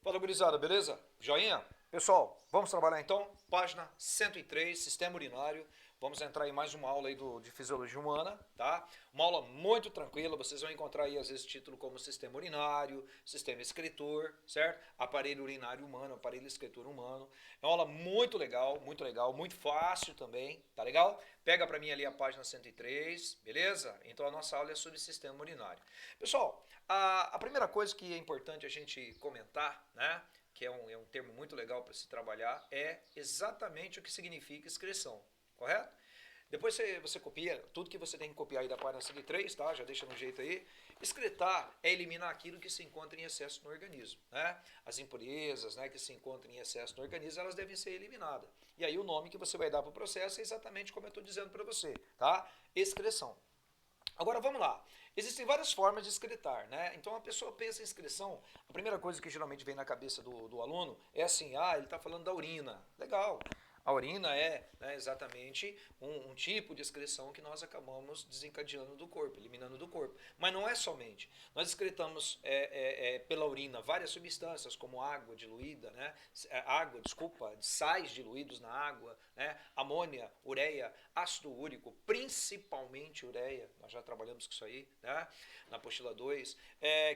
Fala, gurizada, beleza? Joinha? Pessoal, vamos trabalhar então? Página 103, sistema urinário. Vamos entrar em mais uma aula aí de fisiologia humana, tá? Uma aula muito tranquila, vocês vão encontrar aí às vezes título como sistema urinário, sistema excretor, certo? Aparelho urinário humano, aparelho excretor humano. É uma aula muito legal, muito fácil também, tá legal? Pega pra mim ali a página 103, beleza? Então a nossa aula é sobre sistema urinário. Pessoal, a primeira coisa que é importante a gente comentar, né? Que é um termo muito legal para se trabalhar, é exatamente o que significa excreção, correto? Depois você copia tudo que você tem que copiar aí da página 103, tá? Já deixa no jeito aí. Excretar é eliminar aquilo que se encontra em excesso no organismo, né? As impurezas, né, que se encontram em excesso no organismo, elas devem ser eliminadas. E aí o nome que você vai dar para o processo é exatamente como eu estou dizendo para você, tá? Excreção. Agora vamos lá. Existem várias formas de excretar, né? Então a pessoa pensa em excreção, a primeira coisa que geralmente vem na cabeça do aluno é assim, ele está falando da urina. Legal. A urina é, né, exatamente um tipo de excreção que nós acabamos desencadeando do corpo, eliminando do corpo. Mas não é somente. Nós excretamos pela urina várias substâncias, como água diluída, né? Sais diluídos na água, né? Amônia, ureia, ácido úrico, principalmente ureia. Nós já trabalhamos com isso aí, né? Na apostila 2.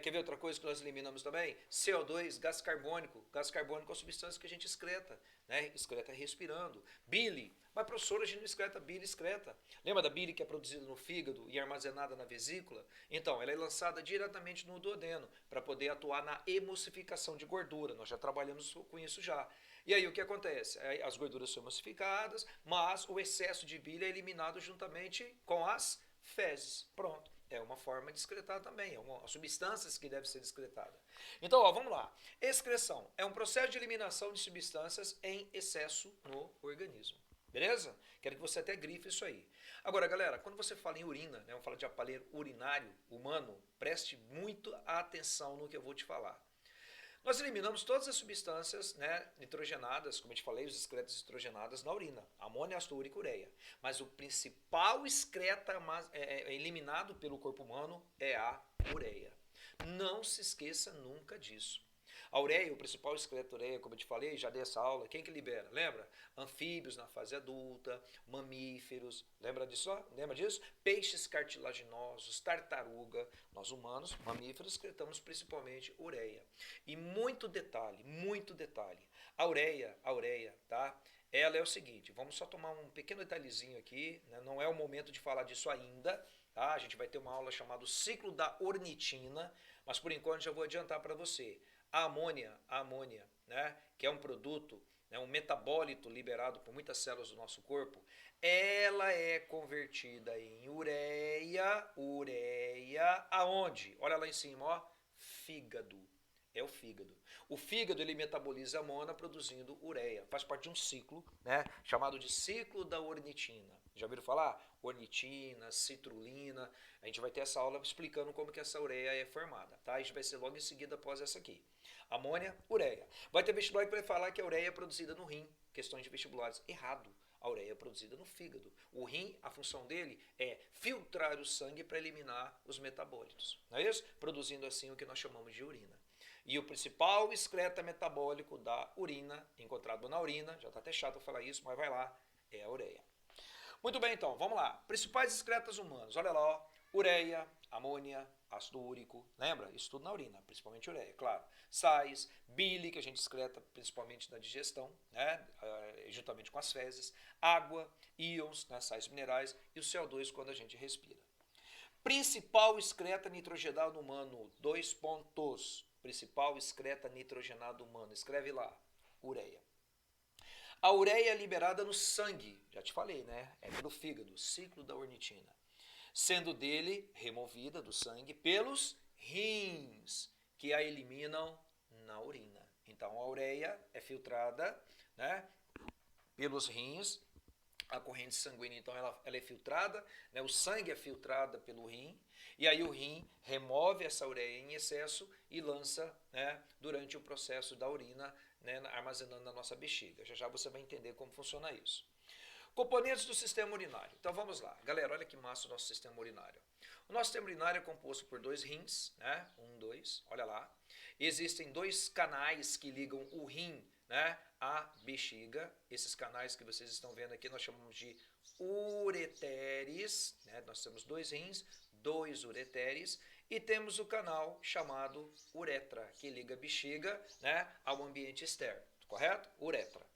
Quer ver outra coisa que nós eliminamos também? CO2, gás carbônico. Gás carbônico é uma substância que a gente excreta, né? Excreta respirando. Bile. Mas, professor, a gente não excreta bile, excreta. Lembra da bile que é produzida no fígado e armazenada na vesícula? Então, ela é lançada diretamente no duodeno para poder atuar na emulsificação de gordura. Nós já trabalhamos com isso já. E aí o que acontece? As gorduras são emulsificadas, mas o excesso de bile é eliminado juntamente com as fezes. Pronto. É uma forma de excretar também, é uma substância que deve ser excretada. Então, vamos lá. Excreção é um processo de eliminação de substâncias em excesso no organismo. Beleza? Quero que você até grife isso aí. Agora, galera, quando você fala em urina, né, vamos falar de aparelho urinário humano, preste muito atenção no que eu vou te falar. Nós eliminamos todas as substâncias, né, nitrogenadas, como eu te falei, os excretas nitrogenadas na urina, amônia, ácido úrico e ureia. Mas o principal excreta eliminado pelo corpo humano é a ureia. Não se esqueça nunca disso. A ureia, o principal excreto da ureia, como eu te falei, já dei essa aula, quem que libera? Lembra? Anfíbios na fase adulta, mamíferos, lembra disso? Lembra disso? Peixes cartilaginosos, tartaruga, nós humanos, mamíferos, excretamos principalmente ureia. E muito detalhe. A ureia, tá? Ela é o seguinte, vamos só tomar um pequeno detalhezinho aqui, né? Não é o momento de falar disso ainda, tá? A gente vai ter uma aula chamada ciclo da ornitina, mas por enquanto já vou adiantar para você. A amônia, né, que é um produto, né, um metabólito liberado por muitas células do nosso corpo, ela é convertida em ureia, aonde? Olha lá em cima, ó, fígado. É o fígado. O fígado ele metaboliza a amônia produzindo ureia. Faz parte de um ciclo, né, chamado de ciclo da ornitina. Já ouviram falar? Ornitina, citrulina. A gente vai ter essa aula explicando como que essa ureia é formada, tá? A gente vai ser logo em seguida após essa aqui. Amônia, ureia. Vai ter vestibular que vai falar que a ureia é produzida no rim. Questões de vestibulares. Errado. A ureia é produzida no fígado. O rim, a função dele é filtrar o sangue para eliminar os metabólitos. Não é isso? Produzindo assim o que nós chamamos de urina. E o principal excreta metabólico da urina, encontrado na urina, já está até chato eu falar isso, mas vai lá, é a ureia. Muito bem, então, vamos lá. Principais excretas humanos, olha lá, ó. Ureia, amônia, ácido úrico, lembra? Isso tudo na urina, principalmente ureia, claro. Sais, bile, que a gente excreta principalmente na digestão, né? Juntamente com as fezes. Água, íons, né? Sais minerais e o CO2 quando a gente respira. Principal excreta nitrogenado humano, dois pontos. Principal excreta nitrogenado humano, escreve lá, ureia. A ureia é liberada no sangue, já te falei, né? É pelo fígado, ciclo da ornitina. Sendo dele removida do sangue pelos rins, que a eliminam na urina. Então a ureia é filtrada, né, pelos rins, a corrente sanguínea então ela é filtrada, né, o sangue é filtrado pelo rim, e aí o rim remove essa ureia em excesso e lança, né, durante o processo da urina, né, armazenando na nossa bexiga. Já já você vai entender como funciona isso. Componentes do sistema urinário. Então vamos lá. Galera, olha que massa o nosso sistema urinário. O nosso sistema urinário é composto por dois rins, né? Um, dois, olha lá. Existem dois canais que ligam o rim, né, à bexiga. Esses canais que vocês estão vendo aqui nós chamamos de ureteres, né? Nós temos dois rins, dois ureteres, e temos o canal chamado uretra, que liga a bexiga, né, ao ambiente externo, correto? Uretra.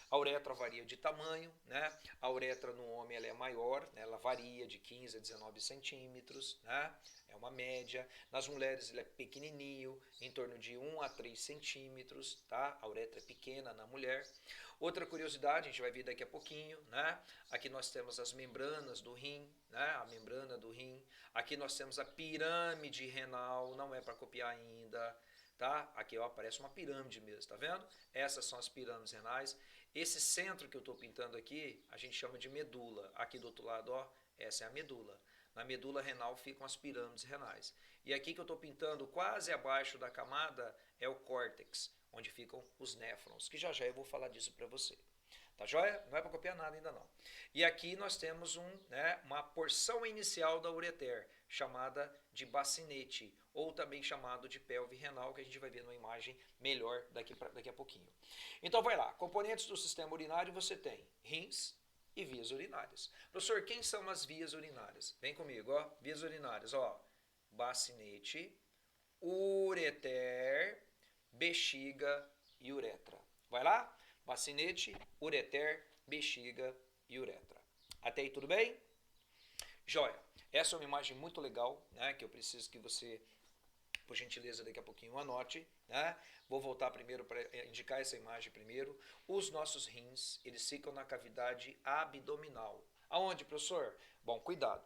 A uretra varia de tamanho, né? A uretra no homem ela é maior, né? Ela varia de 15 a 19 centímetros, né? É uma média. Nas mulheres ele é pequenininho, em torno de 1 a 3 centímetros, tá? A uretra é pequena na mulher. Outra curiosidade, a gente vai ver daqui a pouquinho, né? Aqui nós temos as membranas do rim, né? A membrana do rim. Aqui nós temos a pirâmide renal, não é para copiar ainda, tá? Aqui ó, parece uma pirâmide mesmo, tá vendo? Essas são as pirâmides renais. Esse centro que eu estou pintando aqui, a gente chama de medula. Aqui do outro lado, ó, essa é a medula. Na medula renal ficam as pirâmides renais. E aqui que eu estou pintando, quase abaixo da camada, é o córtex, onde ficam os néfrons, que já já eu vou falar disso para você. Tá joia? Não é para copiar nada ainda não. E aqui nós temos uma porção inicial da ureter, chamada de bacinete, ou também chamado de pelve renal, que a gente vai ver numa imagem melhor daqui a pouquinho. Então vai lá, componentes do sistema urinário você tem rins e vias urinárias. Professor, quem são as vias urinárias? Vem comigo, ó, vias urinárias, ó, bacinete, ureter, bexiga e uretra. Vai lá? Bacinete, ureter, bexiga e uretra. Até aí tudo bem? Joia. Essa é uma imagem muito legal, né, que eu preciso que você, por gentileza, daqui a pouquinho anote, né? Vou voltar primeiro para indicar essa imagem primeiro. Os nossos rins, eles ficam na cavidade abdominal. Aonde, professor? Bom, cuidado.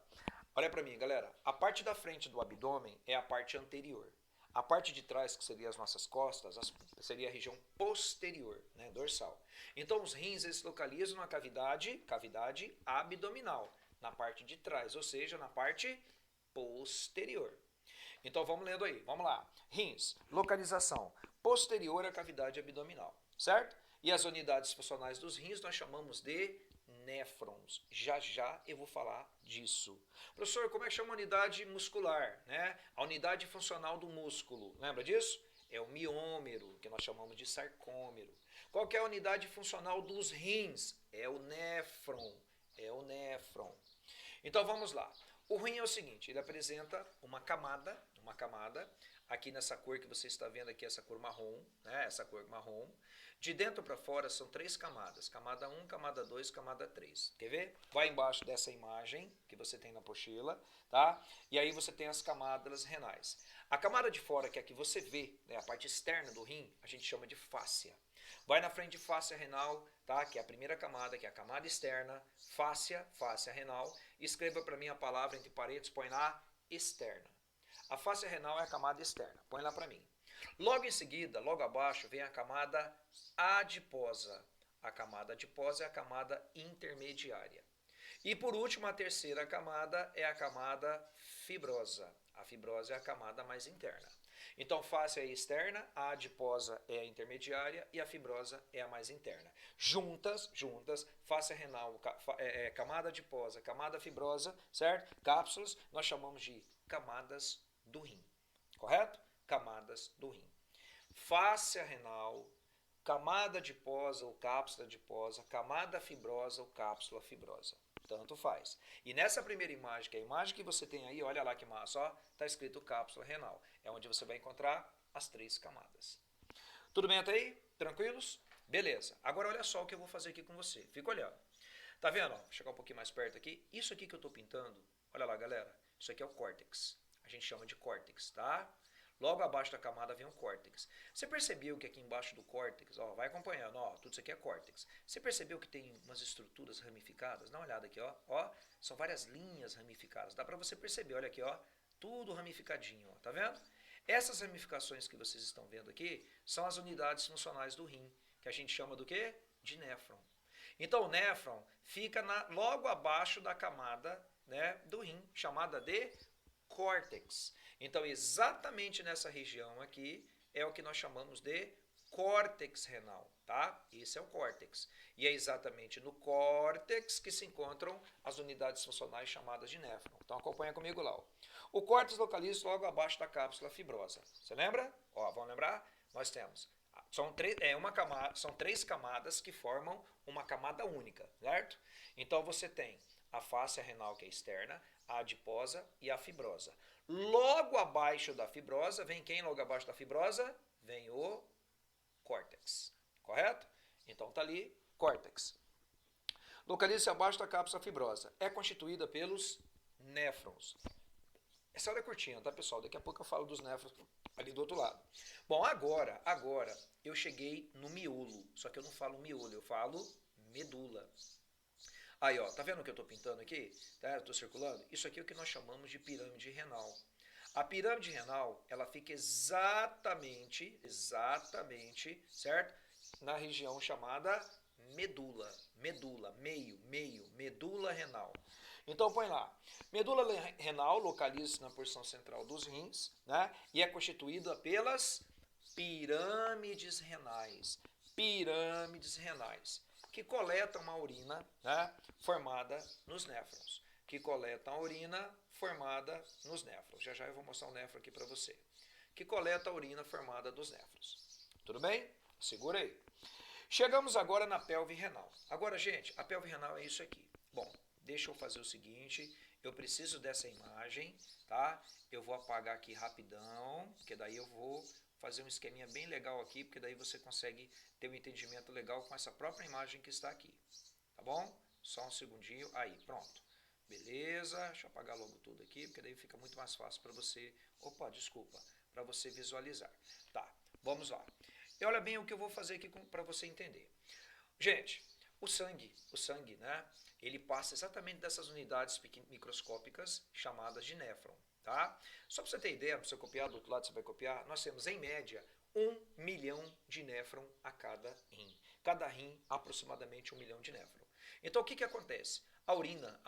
Olha para mim, galera. A parte da frente do abdômen é a parte anterior. A parte de trás, que seria as nossas costas, seria a região posterior, né, dorsal. Então, os rins eles se localizam na cavidade abdominal, na parte de trás, ou seja, na parte posterior. Então, vamos lendo aí, vamos lá. Rins, localização posterior à cavidade abdominal, certo? E as unidades funcionais dos rins nós chamamos de néfrons. Já já eu vou falar disso. Professor, como é que chama a unidade muscular, né? A unidade funcional do músculo, lembra disso? É o miômero, que nós chamamos de sarcômero. Qual que é a unidade funcional dos rins? É o néfron. É o néfron. Então vamos lá. O rim é o seguinte, ele apresenta uma camada, aqui nessa cor que você está vendo aqui, essa cor marrom, né? Essa cor marrom. De dentro para fora são 3 camadas, camada 1, camada 2, camada 3. Quer ver? Vai embaixo dessa imagem que você tem na apostila, tá? E aí você tem as camadas renais. A camada de fora, que é a que você vê, né, a parte externa do rim, a gente chama de fáscia. Vai na frente de fáscia renal, tá? Que é a primeira camada, que é a camada externa, fáscia renal. Escreva para mim a palavra entre parênteses, põe lá, externa. A fáscia renal é a camada externa, põe lá para mim. Logo em seguida, logo abaixo, vem a camada adiposa. A camada adiposa é a camada intermediária. E por último, a terceira camada é a camada fibrosa. A fibrosa é a camada mais interna. Então, fáscia é externa, a adiposa é a intermediária e a fibrosa é a mais interna. Juntas, fáscia renal, camada adiposa, camada fibrosa, certo? Cápsulas, nós chamamos de camadas do rim. Correto? Camadas do rim. Fáscia renal, camada adiposa ou cápsula adiposa, camada fibrosa ou cápsula fibrosa. Tanto faz. E nessa primeira imagem, que é a imagem que você tem aí, olha lá que massa, ó, tá escrito cápsula renal. É onde você vai encontrar as 3 camadas. Tudo bem até aí? Tranquilos? Beleza. Agora olha só o que eu vou fazer aqui com você. Fica olhando. Tá vendo? Vou chegar um pouquinho mais perto aqui. Isso aqui que eu tô pintando, olha lá, galera. Isso aqui é o córtex. A gente chama de córtex, tá? Logo abaixo da camada vem o córtex. Você percebeu que aqui embaixo do córtex, ó, vai acompanhando, ó, tudo isso aqui é córtex. Você percebeu que tem umas estruturas ramificadas? Dá uma olhada aqui, ó, são várias linhas ramificadas. Dá para você perceber, olha aqui, ó, tudo ramificadinho, ó, tá vendo? Essas ramificações que vocês estão vendo aqui são as unidades funcionais do rim, que a gente chama do quê? De néfron. Então o néfron fica logo abaixo da camada, né, do rim, chamada de córtex. Então, exatamente nessa região aqui é o que nós chamamos de córtex renal, tá? Esse é o córtex. E é exatamente no córtex que se encontram as unidades funcionais chamadas de néfron. Então acompanha comigo lá. Ó. O córtex localiza logo abaixo da cápsula fibrosa. Você lembra? Ó, vamos lembrar? Nós temos. São três camadas que formam uma camada única, certo? Então você tem a fáscia renal, que é externa, a adiposa e a fibrosa. Logo abaixo da fibrosa, vem quem logo abaixo da fibrosa? Vem o córtex, correto? Então tá ali, córtex. Localiza-se abaixo da cápsula fibrosa. É constituída pelos néfrons. Essa hora é curtinha, tá, pessoal? Daqui a pouco eu falo dos néfrons ali do outro lado. Bom, agora eu cheguei no miolo. Só que eu não falo miolo, eu falo medula. Aí, ó, tá vendo o que eu tô pintando aqui? Tá? Eu tô circulando. Isso aqui é o que nós chamamos de pirâmide renal. A pirâmide renal, ela fica exatamente, certo? Na região chamada medula, medula renal. Então põe lá, medula renal localiza-se na porção central dos rins, né? E é constituída pelas pirâmides renais, que coletam a urina, né, formada nos néfrons, Já já eu vou mostrar o néfron aqui para você. Que coleta a urina formada dos néfrons. Tudo bem? Segura aí. Chegamos agora na pelve renal. Agora, gente, a pelve renal é isso aqui. Bom, deixa eu fazer o seguinte, eu preciso dessa imagem, tá? Eu vou apagar aqui rapidão, porque daí eu vou fazer um esqueminha bem legal aqui, porque daí você consegue ter um entendimento legal com essa própria imagem que está aqui. Tá bom? Só um segundinho. Aí, pronto. Beleza, deixa eu apagar logo tudo aqui, porque daí fica muito mais fácil para você... Opa, desculpa, para você visualizar. Tá, vamos lá. E olha bem o que eu vou fazer aqui para você entender. Gente, o sangue, né? Ele passa exatamente dessas unidades microscópicas chamadas de néfron, tá? Só para você ter ideia, para você copiar do outro lado, você vai copiar, nós temos em média 1 milhão de néfron a cada rim. Cada rim, aproximadamente 1 milhão de néfron. Então, o que acontece? A urina,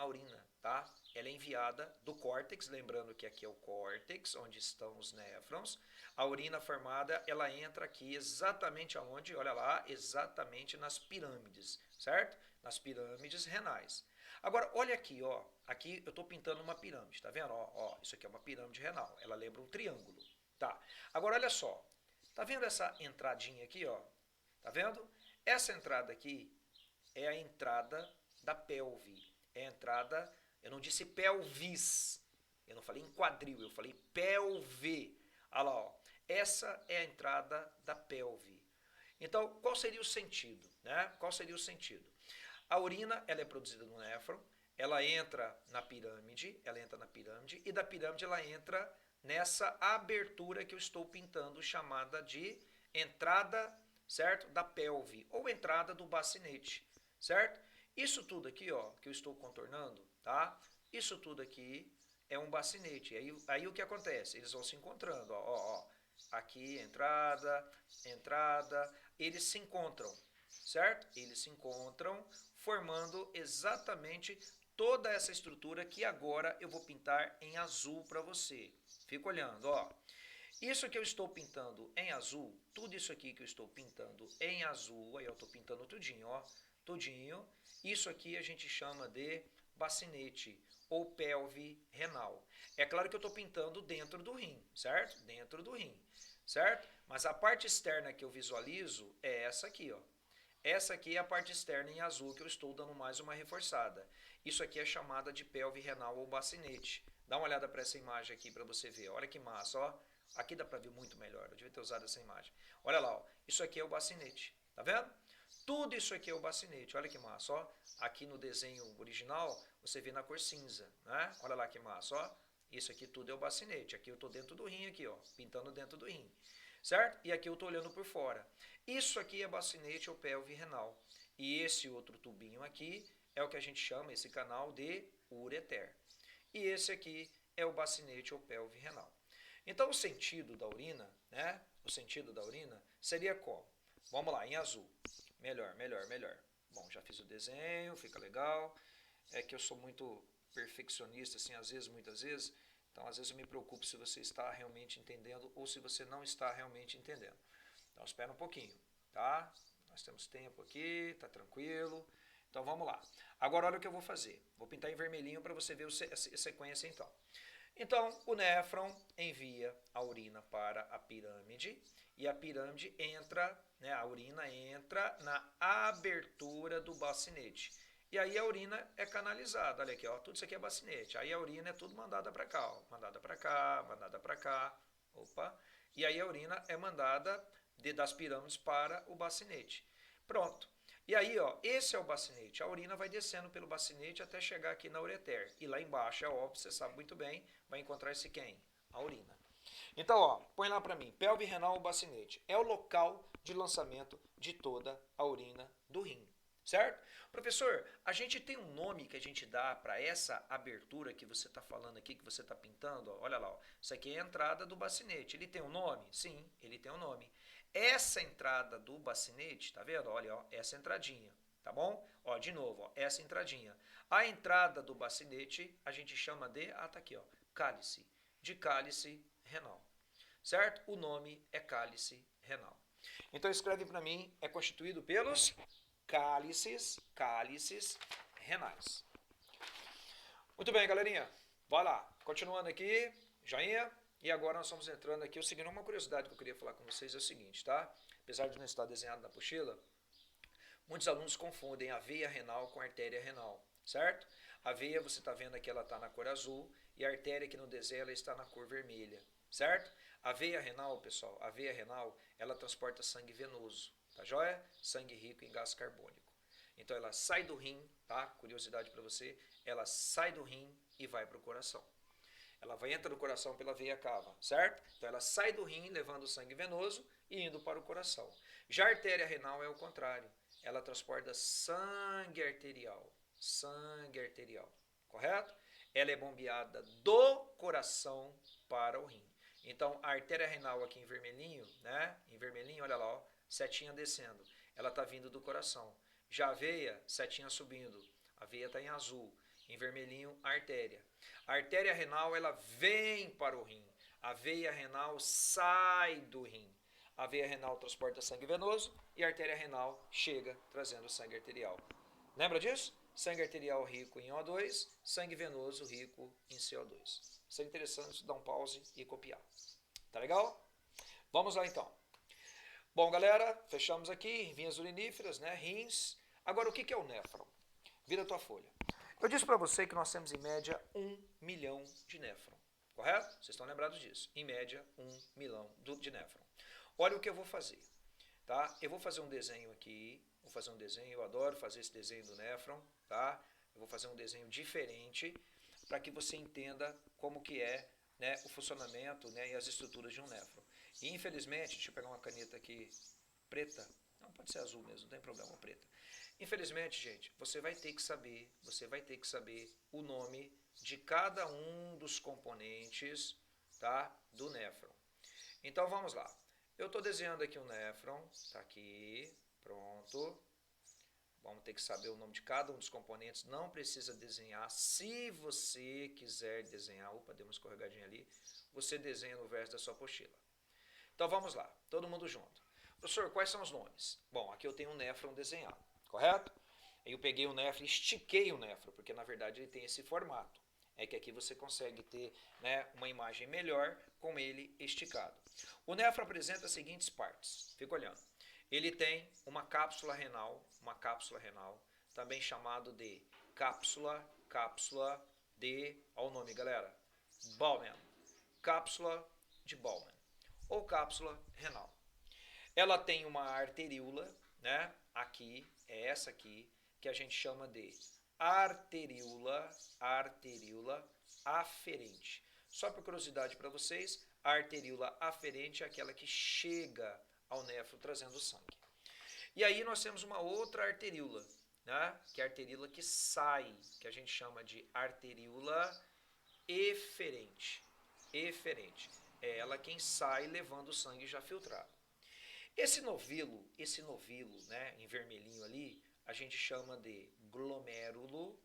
tá? Ela é enviada do córtex, lembrando que aqui é o córtex, onde estão os néfrons. A urina formada, ela entra aqui exatamente aonde? Olha lá, exatamente nas pirâmides, certo? Nas pirâmides renais. Agora, olha aqui, ó. Aqui eu estou pintando uma pirâmide, tá vendo? Ó, isso aqui é uma pirâmide renal. Ela lembra um triângulo, tá? Agora, olha só. Tá vendo essa entradinha aqui, ó? Tá vendo? Essa entrada aqui é a entrada da pelve. É a entrada, eu não disse pelvis, eu não falei em quadril, eu falei pelve. Olha lá, ó. Essa é a entrada da pelve. Então, qual seria o sentido, né? Qual seria o sentido? A urina, ela é produzida no néfron, ela entra na pirâmide, e da pirâmide ela entra nessa abertura que eu estou pintando, chamada de entrada, certo? Da pelve, ou entrada do bacinete, certo? Isso tudo aqui, ó, que eu estou contornando, tá? Isso tudo aqui é um bacinete. Aí o que acontece? Eles vão se encontrando, ó. Aqui, entrada, eles se encontram, certo? Eles se encontram, formando exatamente toda essa estrutura que agora eu vou pintar em azul para você. Fica olhando, ó. Isso que eu estou pintando em azul, tudo isso aqui que eu estou pintando em azul, aí eu estou pintando tudinho, ó, tudinho. Isso aqui a gente chama de bacinete ou pelve renal. É claro que eu estou pintando dentro do rim, certo? Dentro do rim, certo? Mas a parte externa que eu visualizo é essa aqui, ó. Essa aqui é a parte externa em azul que eu estou dando mais uma reforçada. Isso aqui é chamada de pelve renal ou bacinete. Dá uma olhada para essa imagem aqui para você ver. Olha que massa, ó. Aqui dá para ver muito melhor. Eu devia ter usado essa imagem. Olha lá, ó. Isso aqui é o bacinete. Tá vendo? Tudo isso aqui é o bacinete. Olha que massa, ó. Aqui no desenho original, você vê na cor cinza, né? Olha lá que massa, ó. Isso aqui tudo é o bacinete. Aqui eu estou dentro do rim, aqui, ó. Pintando dentro do rim. Certo? E aqui eu estou olhando por fora. Isso aqui é bacinete ou pelve renal. E esse outro tubinho aqui é o que a gente chama, esse canal, de ureter. E esse aqui é o bacinete ou pelve renal. Então o sentido da urina, né? O sentido da urina seria como? Vamos lá, em azul. Melhor. Bom, já fiz o desenho, fica legal. É que eu sou muito perfeccionista, assim, muitas vezes. Então, às vezes eu me preocupo se você está realmente entendendo ou se você não está realmente entendendo. Então espera um pouquinho, tá? Nós temos tempo aqui, tá tranquilo. Então vamos lá. Agora olha o que eu vou fazer. Vou pintar em vermelhinho para você ver a sequência então. Então o néfron envia a urina para a pirâmide e a pirâmide entra, né, a urina entra na abertura do bacinete. E aí a urina é canalizada. Olha aqui, ó, tudo isso aqui é bacinete. Aí a urina é tudo mandada para cá, ó, mandada para cá, mandada para cá. Opa. E aí a urina é mandada das pirâmides para o bacinete. Pronto. E aí, ó, esse é o bacinete. A urina vai descendo pelo bacinete até chegar aqui na ureter. E lá embaixo, é óbvio, você sabe muito bem, vai encontrar esse quem? A urina. Então, ó, põe lá para mim. Pelve renal, bacinete. É o local de lançamento de toda a urina do rim. Certo? Professor, a gente tem um nome que a gente dá para essa abertura que você está falando aqui, que você está pintando. Ó, olha lá, ó. Isso aqui é a entrada do bacinete. Ele tem um nome? Sim, ele tem um nome. Essa entrada do bacinete, tá vendo? Olha, ó, essa entradinha, tá bom? Ó, de novo, ó, essa entradinha. A entrada do bacinete a gente chama de, tá aqui, ó, cálice, de cálice renal, certo? O nome é cálice renal. Então escreve para mim, é constituído pelos cálices renais. Muito bem, galerinha. Vai lá. Continuando aqui, joinha. E agora nós estamos entrando aqui. O seguinte, uma curiosidade que eu queria falar com vocês é o seguinte, tá? Apesar de não estar desenhado na apostila, muitos alunos confundem a veia renal com a artéria renal, certo? A veia, você está vendo aqui, ela está na cor azul, e a artéria aqui no desenho, ela está na cor vermelha, certo? A veia renal, pessoal, a veia renal, ela transporta sangue venoso, tá joia? Sangue rico em gás carbônico. Então ela sai do rim, tá? Curiosidade para você, ela sai do rim e vai para o coração. Ela vai entrar no coração pela veia cava, certo? Então ela sai do rim levando o sangue venoso e indo para o coração. Já a artéria renal é o contrário. Ela transporta sangue arterial, correto? Ela é bombeada do coração para o rim. Então a artéria renal aqui em vermelhinho, né? Em vermelhinho, olha lá, ó, setinha descendo. Ela está vindo do coração. Já a veia, setinha subindo. A veia está em azul. Em vermelhinho, a artéria. A artéria renal, ela vem para o rim. A veia renal sai do rim. A veia renal transporta sangue venoso e a artéria renal chega trazendo sangue arterial. Lembra disso? Sangue arterial rico em O2, sangue venoso rico em CO2. Seria interessante dar um pause e copiar. Tá legal? Vamos lá então. Bom, galera, fechamos aqui, vinhas uriníferas, né, rins. Agora, o que é o néfron? Vira a tua folha. Eu disse para você que nós temos em média 1 milhão de néfron, correto? Vocês estão lembrados disso? Em média, 1 milhão de néfron. Olha o que eu vou fazer, tá? Eu vou fazer um desenho aqui, vou fazer um desenho, eu adoro fazer esse desenho do néfron, tá? Eu vou fazer um desenho diferente para que você entenda como que é, né, o funcionamento, né, e as estruturas de um néfron. E infelizmente, deixa eu pegar uma caneta aqui preta, não, pode ser azul mesmo, não tem problema, preta. Infelizmente, gente, você vai ter que saber o nome de cada um dos componentes, tá, do néfron. Então vamos lá. Eu estou desenhando aqui um néfron, tá aqui, pronto. Vamos ter que saber o nome de cada um dos componentes. Não precisa desenhar. Se você quiser desenhar, opa, deu uma escorregadinha ali, você desenha no verso da sua apostila. Então vamos lá, todo mundo junto. Professor, quais são os nomes? Bom, aqui eu tenho um néfron desenhado, correto? Eu peguei o néfron e estiquei o néfron, porque na verdade ele tem esse formato. É que aqui você consegue ter, né, uma imagem melhor com ele esticado. O néfron apresenta as seguintes partes. Fica olhando. Ele tem uma cápsula renal, também chamado de cápsula de, olha o nome, galera, Bowman. Cápsula de Bowman ou cápsula renal. Ela tem uma arteríola, né? Aqui, é essa aqui, que a gente chama de arteríola aferente. Só por curiosidade para vocês, a arteríola aferente é aquela que chega ao néfron trazendo sangue. E aí nós temos uma outra arteríola, né? Que é a arteríola que sai, que a gente chama de arteríola eferente. É ela quem sai levando o sangue já filtrado. Esse novelo, né, em vermelhinho ali, a gente chama de glomérulo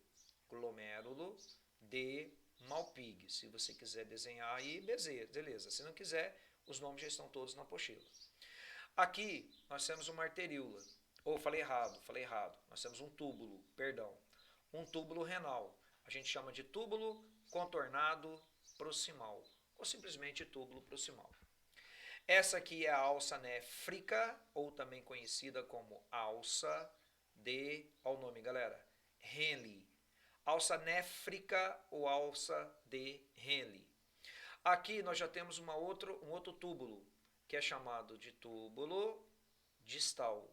de Malpighi. Se você quiser desenhar aí, beleza. Se não quiser, os nomes já estão todos na apostila. Aqui nós temos uma arteríola. Ou falei errado. Nós temos um túbulo, perdão. Um túbulo renal. A gente chama de túbulo contornado proximal. Ou simplesmente túbulo proximal. Essa aqui é a alça néfrica, ou também conhecida como alça de... Olha o nome, galera. Henle. Alça néfrica ou alça de Henle. Aqui nós já temos um outro túbulo, que é chamado de túbulo distal.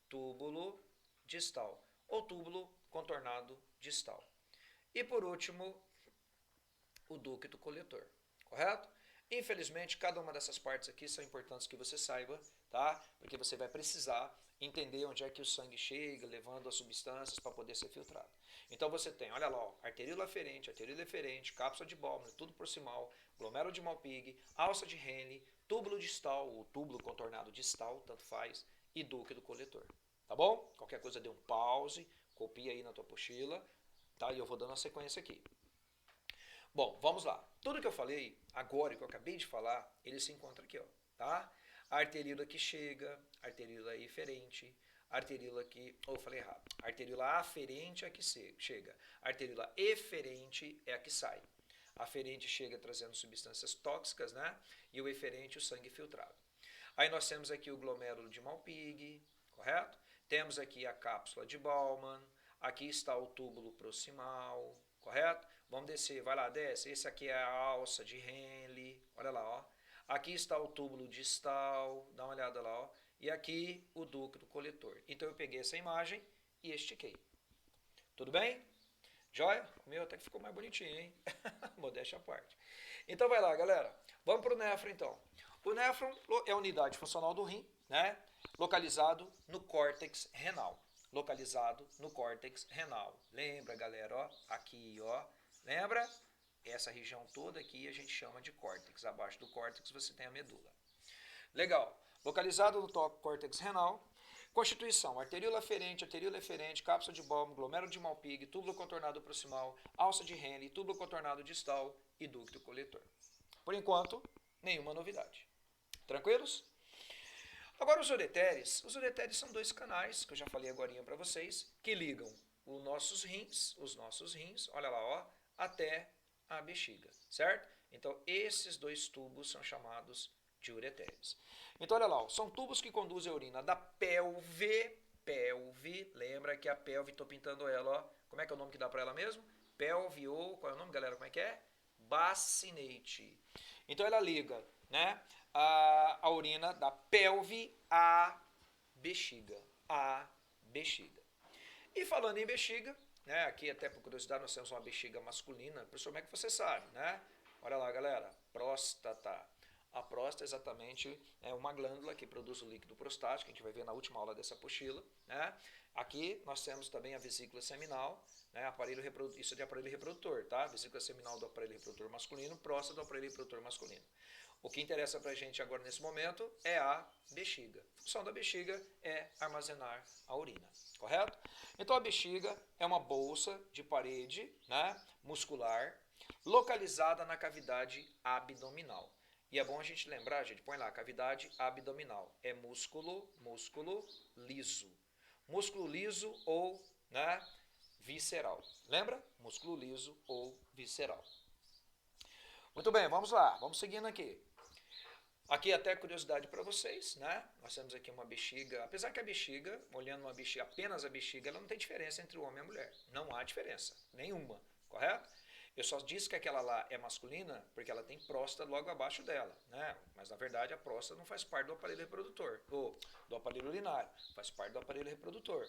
Túbulo distal. Ou túbulo contornado distal. E por último, o ducto coletor. Correto? Infelizmente, cada uma dessas partes aqui são importantes que você saiba, tá? Porque você vai precisar entender onde é que o sangue chega, levando as substâncias para poder ser filtrado. Então você tem, olha lá, ó, arteríola eferente, cápsula de Bowman, tudo proximal, glomérulo de Malpighi, alça de Henle, túbulo distal, ou túbulo contornado distal, tanto faz, e ducto coletor. Tá bom? Qualquer coisa dê um pause, copia aí na tua apostila, tá? E eu vou dando a sequência aqui. Bom, vamos lá. Tudo que eu falei agora, que eu acabei de falar, ele se encontra aqui, ó, tá? A arteríola que chega, a arteríola eferente, a arteríola que... eu falei errado. A arteríola aferente é a que chega. A arteríola eferente é a que sai. A aferente chega trazendo substâncias tóxicas, né? E o eferente, o sangue filtrado. Aí nós temos aqui o glomérulo de Malpighi, correto? Temos aqui a cápsula de Bowman. Aqui está o túbulo proximal, correto? Vamos descer, vai lá, desce. Esse aqui é a alça de Henle, olha lá, ó. Aqui está o túbulo distal, dá uma olhada lá, ó. E aqui o ducto coletor. Então eu peguei essa imagem e estiquei. Tudo bem? Joia? O meu até que ficou mais bonitinho, hein? Modéstia à parte. Então vai lá, galera. Vamos para o néfron, então. O néfron é a unidade funcional do rim, né? Localizado no córtex renal. Localizado no córtex renal. Lembra, galera, ó, aqui, ó. Lembra? Essa região toda aqui a gente chama de córtex. Abaixo do córtex você tem a medula. Legal. Localizado no córtex renal. Constituição: arteríola eferente, cápsula de Bowman, glomérulo de Malpighi, túbulo contornado proximal, alça de Henle, túbulo contornado distal e ducto coletor. Por enquanto, nenhuma novidade. Tranquilos? Agora os ureteres são dois canais, que eu já falei agora para vocês, que ligam os nossos rins, olha lá, ó, até a bexiga, certo? Então esses dois tubos são chamados de ureteres. Então olha lá, ó, são tubos que conduzem a urina da pelve, lembra que a pelve, estou pintando ela, ó, como é que é o nome que dá para ela mesmo? Pelve ou, qual é o nome, galera, como é que é? Bacinate. Então ela liga, né, a urina da pelve à bexiga, E falando em bexiga, né, aqui até por curiosidade nós temos uma bexiga masculina, professor, como é que você sabe, né? Olha lá, galera, próstata. A próstata exatamente é uma glândula que produz o líquido prostático, que a gente vai ver na última aula dessa apostila, né? Aqui nós temos também a vesícula seminal, né? Isso é de aparelho reprodutor, tá? Vesícula seminal do aparelho reprodutor masculino, próstata do aparelho reprodutor masculino. O que interessa pra gente agora nesse momento é a bexiga. A função da bexiga é armazenar a urina, correto? Então a bexiga é uma bolsa de parede, né, muscular, localizada na cavidade abdominal. E é bom a gente lembrar, gente, põe lá, cavidade abdominal. É músculo liso. Músculo liso ou, né, visceral. Lembra? Músculo liso ou visceral. Muito bem, vamos lá. Vamos seguindo aqui. Aqui até curiosidade para vocês, né? Nós temos aqui uma bexiga, apesar que a bexiga, olhando uma bexiga, apenas a bexiga, ela não tem diferença entre o homem e a mulher. Não há diferença, nenhuma, correto? Eu só disse que aquela lá é masculina porque ela tem próstata logo abaixo dela, né? Mas na verdade a próstata não faz parte do aparelho reprodutor, ou do aparelho urinário, faz parte do aparelho reprodutor.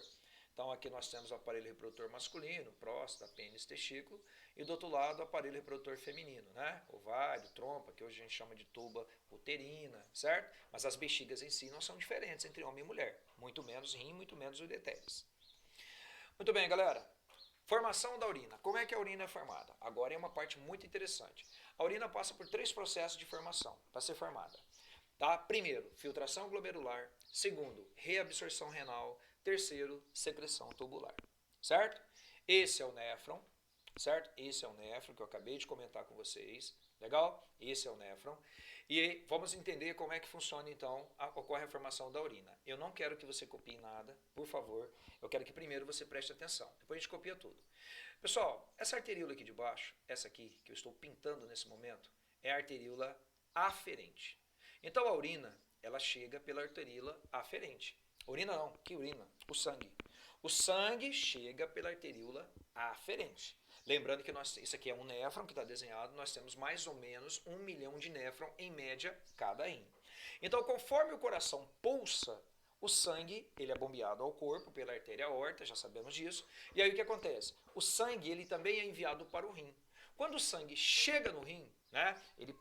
Então aqui nós temos o aparelho reprodutor masculino, próstata, pênis, testículo, e do outro lado o aparelho reprodutor feminino, né? Ovário, trompa, que hoje a gente chama de tuba uterina, certo? Mas as bexigas em si não são diferentes entre homem e mulher, muito menos rim, muito menos ureteres. Muito bem, galera. Formação da urina. Como é que a urina é formada? Agora é uma parte muito interessante. A urina passa por 3 processos de formação para ser formada. Tá? Primeiro, filtração glomerular. Segundo, reabsorção renal. Terceiro, secreção tubular. Certo? Esse é o néfron. Certo? Esse é o néfron que eu acabei de comentar com vocês. Legal? Esse é o néfron. E vamos entender como é que funciona, então, ocorre a formação da urina. Eu não quero que você copie nada, por favor. Eu quero que primeiro você preste atenção. Depois a gente copia tudo. Pessoal, essa arteríola aqui de baixo, essa aqui, que eu estou pintando nesse momento, é a arteríola aferente. Então a urina, ela chega pela arteríola aferente. Urina não, que urina? O sangue. O sangue chega pela arteríola aferente. Lembrando que isso aqui é um néfron que está desenhado, nós temos mais ou menos 1 milhão de néfron em média cada rim. Então, conforme o coração pulsa, o sangue ele é bombeado ao corpo pela artéria aorta, já sabemos disso. E aí o que acontece? O sangue ele também é enviado para o rim. Quando o sangue chega no rim, né, ele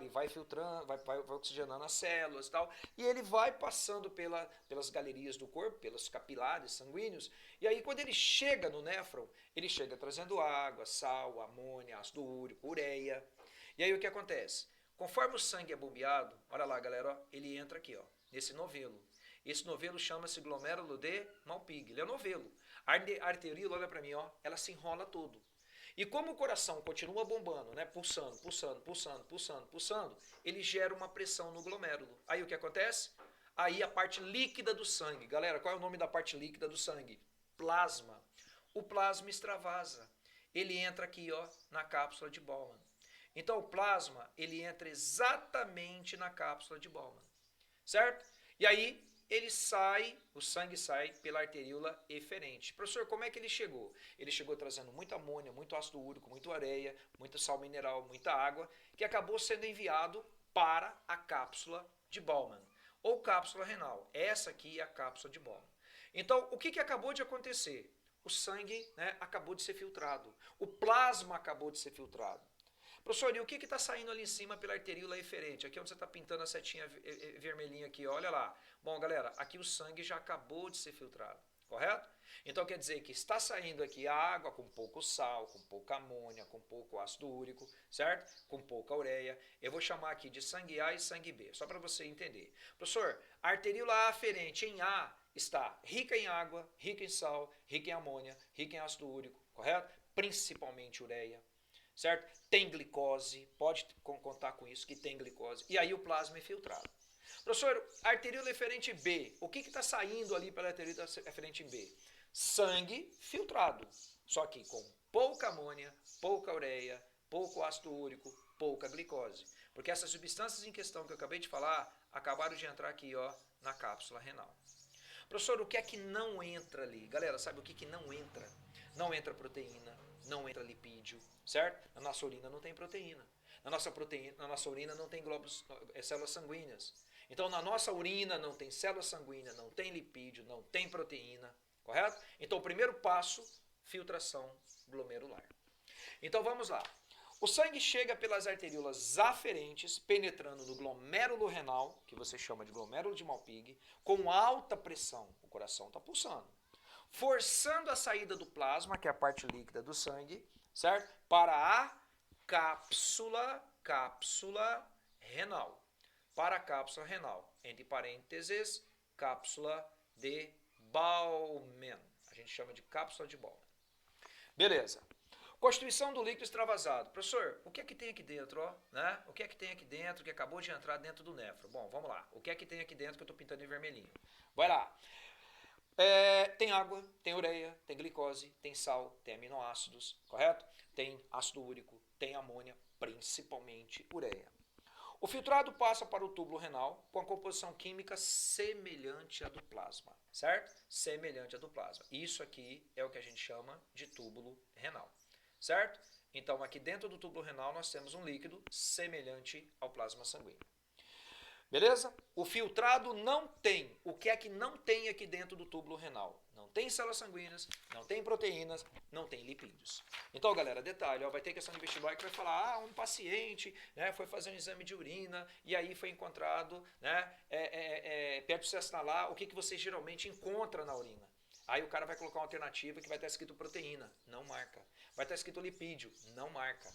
vai filtrando, vai oxigenando as células e tal, e ele vai passando pelas galerias do corpo, pelos capilares sanguíneos, e aí quando ele chega no néfron, ele chega trazendo água, sal, amônia, ácido úrico, ureia. E aí o que acontece? Conforme o sangue é bombeado, olha lá galera, ó, ele entra aqui, ó, nesse novelo. Esse novelo chama-se glomérulo de Malpighi, ele é novelo. A arteríola, olha para mim, ó, ela se enrola todo. E como o coração continua bombando, né, pulsando, pulsando, pulsando, pulsando, pulsando, ele gera uma pressão no glomérulo. Aí o que acontece? Aí a parte líquida do sangue. Galera, qual é o nome da parte líquida do sangue? Plasma. O plasma extravasa. Ele entra aqui, ó, na cápsula de Bowman. Então o plasma, ele entra exatamente na cápsula de Bowman. Certo? E aí ele sai, o sangue sai pela arteríola eferente. Professor, como é que ele chegou? Ele chegou trazendo muita amônia, muito ácido úrico, muita areia, muito sal mineral, muita água, que acabou sendo enviado para a cápsula de Bowman, ou cápsula renal. Essa aqui é a cápsula de Bowman. Então, o que acabou de acontecer? O sangue, né, acabou de ser filtrado. O plasma acabou de ser filtrado. Professor, e o que está saindo ali em cima pela arteríola eferente? Aqui onde você está pintando a setinha vermelhinha aqui, olha lá. Bom, galera, aqui o sangue já acabou de ser filtrado, correto? Então quer dizer que está saindo aqui a água com pouco sal, com pouca amônia, com pouco ácido úrico, certo? Com pouca ureia. Eu vou chamar aqui de sangue A e sangue B, só para você entender. Professor, a arteríola aferente em A está rica em água, rica em sal, rica em amônia, rica em ácido úrico, correto? Principalmente ureia. Certo? Tem glicose, pode contar com isso, que tem glicose. E aí o plasma é filtrado. Professor, arteríola eferente B, o que está saindo ali pela arteríola eferente B? Sangue filtrado, só que com pouca amônia, pouca ureia, pouco ácido úrico, pouca glicose. Porque essas substâncias em questão que eu acabei de falar, acabaram de entrar aqui, ó, na cápsula renal. Professor, o que é que não entra ali? Galera, sabe o que não entra? Não entra proteína, não entra lipídio, certo? Na nossa urina não tem proteína. Na nossa urina não tem glóbulos, células sanguíneas. Então, na nossa urina não tem célula sanguínea, não tem lipídio, não tem proteína, correto? Então, o primeiro passo, filtração glomerular. Então, vamos lá. O sangue chega pelas arteríolas aferentes, penetrando no glomérulo renal, que você chama de glomérulo de Malpighi, com alta pressão. O coração está pulsando. Forçando a saída do plasma, que é a parte líquida do sangue, certo? Para a cápsula renal. Para a cápsula renal. Entre parênteses, cápsula de Bowman. A gente chama de cápsula de Bowman. Beleza. Constituição do líquido extravasado. Professor, o que é que tem aqui dentro? Ó, né? O que é que tem aqui dentro que acabou de entrar dentro do néfron? Bom, vamos lá. O que é que tem aqui dentro que eu estou pintando em vermelhinho? Vai lá. Tem água, tem ureia, tem glicose, tem sal, tem aminoácidos, correto? Tem ácido úrico, tem amônia, principalmente ureia. O filtrado passa para o túbulo renal com a composição química semelhante à do plasma, certo? Semelhante à do plasma. Isso aqui é o que a gente chama de túbulo renal, certo? Então, aqui dentro do túbulo renal nós temos um líquido semelhante ao plasma sanguíneo. Beleza? O filtrado não tem. O que é que não tem aqui dentro do túbulo renal? Não tem células sanguíneas, não tem proteínas, não tem lipídios. Então, galera, detalhe, ó, vai ter questão de vestibular que vai falar, um paciente, né, foi fazer um exame de urina e aí foi encontrado, né, perto de se assinalar, o que você geralmente encontra na urina. Aí o cara vai colocar uma alternativa que vai estar escrito proteína, não marca. Vai estar escrito lipídio, não marca.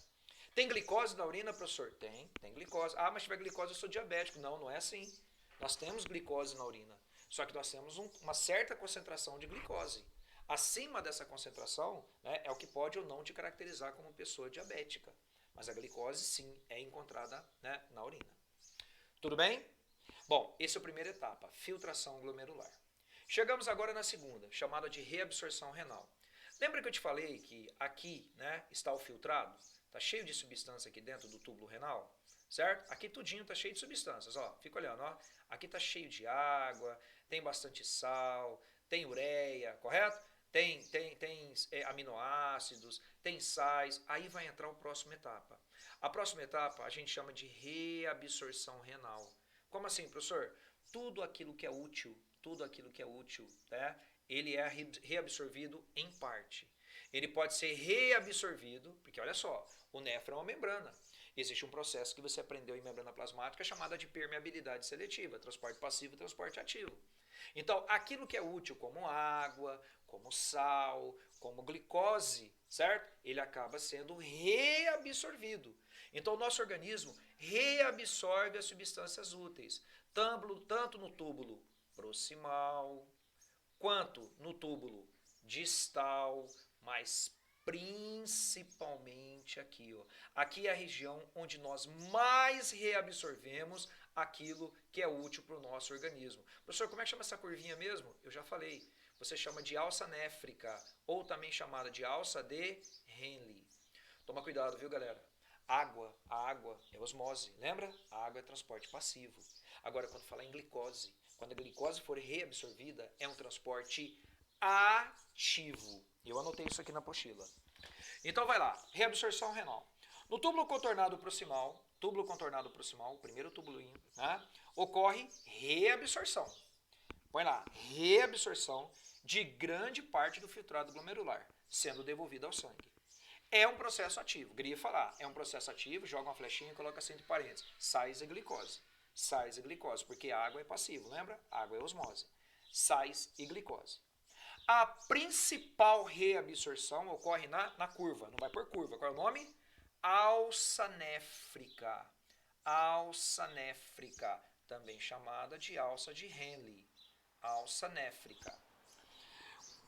Tem glicose na urina, professor? Tem glicose. Ah, mas se tiver glicose eu sou diabético. Não, não é assim. Nós temos glicose na urina. Só que nós temos uma certa concentração de glicose. Acima dessa concentração, né, é o que pode ou não te caracterizar como pessoa diabética. Mas a glicose, sim, é encontrada, né, na urina. Tudo bem? Bom, essa é a primeira etapa, filtração glomerular. Chegamos agora na segunda, chamada de reabsorção renal. Lembra que eu te falei que aqui, né, está o filtrado? Está cheio de substância aqui dentro do túbulo renal, certo? Aqui tudinho está cheio de substâncias, ó. Fica olhando, ó. Aqui está cheio de água, tem bastante sal, tem ureia, correto? Tem aminoácidos, tem sais. Aí vai entrar a próxima etapa. A próxima etapa a gente chama de reabsorção renal. Como assim, professor? Tudo aquilo que é útil, né? Ele é reabsorvido em parte. Ele pode ser reabsorvido, porque olha só, o néfron é uma membrana. Existe um processo que você aprendeu em membrana plasmática chamada de permeabilidade seletiva, transporte passivo e transporte ativo. Então, aquilo que é útil como água, como sal, como glicose, certo? Ele acaba sendo reabsorvido. Então, o nosso organismo reabsorve as substâncias úteis, tanto no túbulo proximal, quanto no túbulo distal, mas principalmente aqui, ó. Aqui é a região onde nós mais reabsorvemos aquilo que é útil para o nosso organismo. Professor, como é que chama essa curvinha mesmo? Eu já falei. Você chama de alça néfrica, ou também chamada de alça de Henle. Toma cuidado, viu, galera? A água é osmose, lembra? A água é transporte passivo. Agora, quando falar em glicose, quando a glicose for reabsorvida, é um transporte ativo. Eu anotei isso aqui na apostila. Então vai lá, reabsorção renal. No túbulo contornado proximal, o primeiro túbuloinho, né, ocorre reabsorção. Põe lá, reabsorção de grande parte do filtrado glomerular, sendo devolvido ao sangue. É um processo ativo, grifa lá, é um processo ativo, joga uma flechinha e coloca entre parênteses, sais e glicose. Sais e glicose, porque a água é passivo, lembra? A água é osmose. Sais e glicose. A principal reabsorção ocorre na curva, não vai por curva, qual é o nome? Alça néfrica. Alça néfrica, também chamada de alça de Henle. Alça néfrica.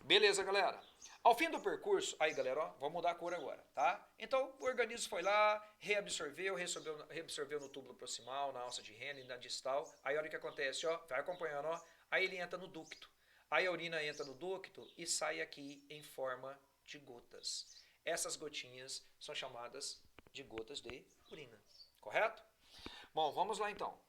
Beleza, galera? Ao fim do percurso, aí galera, ó, vamos mudar a cor agora, tá? Então o organismo foi lá, reabsorveu no túbulo proximal, na alça de Henle, na distal. Aí olha o que acontece, ó, vai acompanhando, ó. Aí ele entra no ducto. Aí a urina entra no ducto e sai aqui em forma de gotas. Essas gotinhas são chamadas de gotas de urina, correto? Bom, vamos lá então.